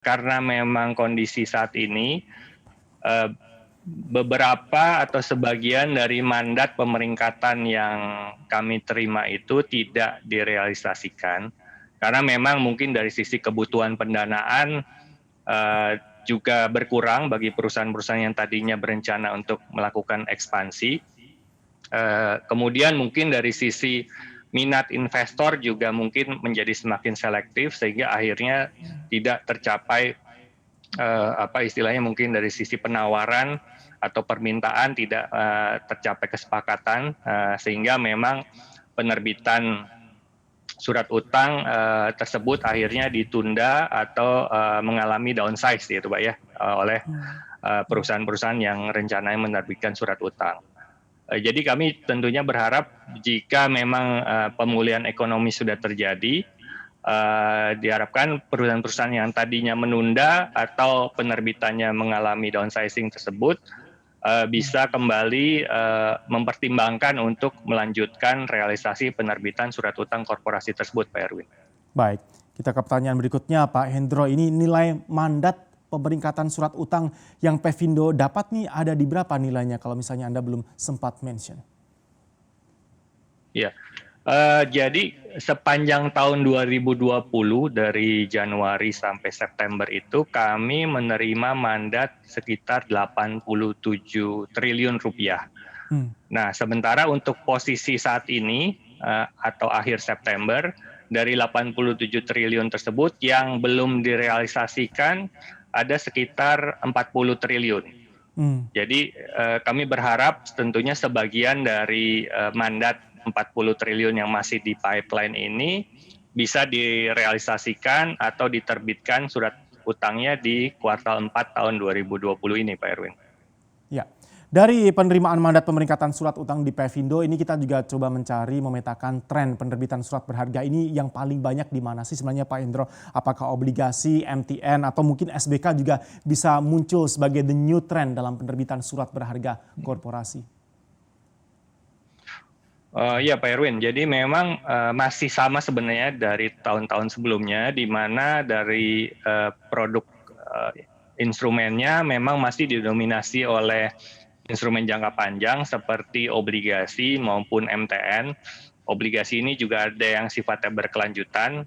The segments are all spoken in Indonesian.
karena memang kondisi saat ini beberapa atau sebagian dari mandat pemeringkatan yang kami terima itu tidak direalisasikan karena memang mungkin dari sisi kebutuhan pendanaan juga berkurang bagi perusahaan-perusahaan yang tadinya berencana untuk melakukan ekspansi. Kemudian mungkin dari sisi minat investor juga mungkin menjadi semakin selektif sehingga akhirnya tidak tercapai istilahnya mungkin dari sisi penawaran atau permintaan tidak tercapai kesepakatan sehingga memang penerbitan surat utang tersebut akhirnya ditunda atau mengalami downsize gitu Pak ya oleh perusahaan-perusahaan yang rencananya menerbitkan surat utang. Jadi kami tentunya berharap jika memang pemulihan ekonomi sudah terjadi, diharapkan perusahaan-perusahaan yang tadinya menunda atau penerbitannya mengalami downsizing tersebut bisa kembali mempertimbangkan untuk melanjutkan realisasi penerbitan surat utang korporasi tersebut, Pak Erwin. Baik, kita ke pertanyaan berikutnya Pak Hendro. Ini nilai mandat pemeringkatan surat utang yang Pevindo dapat nih ada di berapa nilainya kalau misalnya Anda belum sempat mention? Ya, jadi sepanjang tahun 2020 dari Januari sampai September itu kami menerima mandat sekitar 87 triliun rupiah. Nah, sementara untuk posisi saat ini atau akhir September dari 87 triliun tersebut yang belum direalisasikan ada sekitar 40 triliun. Jadi kami berharap tentunya sebagian dari mandat 40 triliun yang masih di pipeline ini bisa direalisasikan atau diterbitkan surat utangnya di kuartal 4 tahun 2020 ini Pak Erwin. Ya, dari penerimaan mandat pemeringkatan surat utang di Pevindo ini kita juga coba mencari memetakan tren penerbitan surat berharga ini yang paling banyak di mana sih sebenarnya Pak Hendro? Apakah obligasi, MTN atau mungkin SBK juga bisa muncul sebagai the new trend dalam penerbitan surat berharga korporasi? Ya Pak Erwin, jadi memang masih sama sebenarnya dari tahun-tahun sebelumnya di mana dari produk instrumennya memang masih didominasi oleh instrumen jangka panjang seperti obligasi maupun MTN. Obligasi ini juga ada yang sifatnya berkelanjutan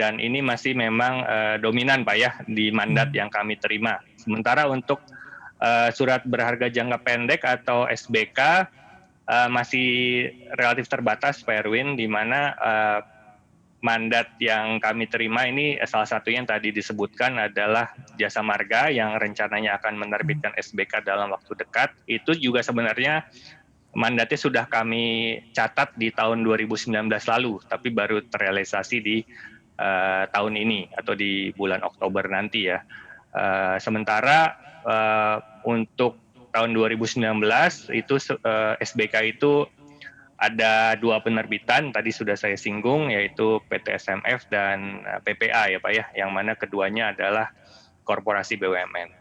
dan ini masih memang dominan Pak ya di mandat yang kami terima. Sementara untuk surat berharga jangka pendek atau SBK masih relatif terbatas Pak Erwin, di mana mandat yang kami terima ini salah satunya yang tadi disebutkan adalah Jasa Marga yang rencananya akan menerbitkan SBK dalam waktu dekat. Itu juga sebenarnya mandatnya sudah kami catat di tahun 2019 lalu, tapi baru terrealisasi di tahun ini atau di bulan Oktober nanti ya. Sementara untuk tahun 2019 itu SBK itu ada 2 penerbitan tadi sudah saya singgung yaitu PT SMF dan PPA ya Pak ya, yang mana keduanya adalah korporasi BUMN.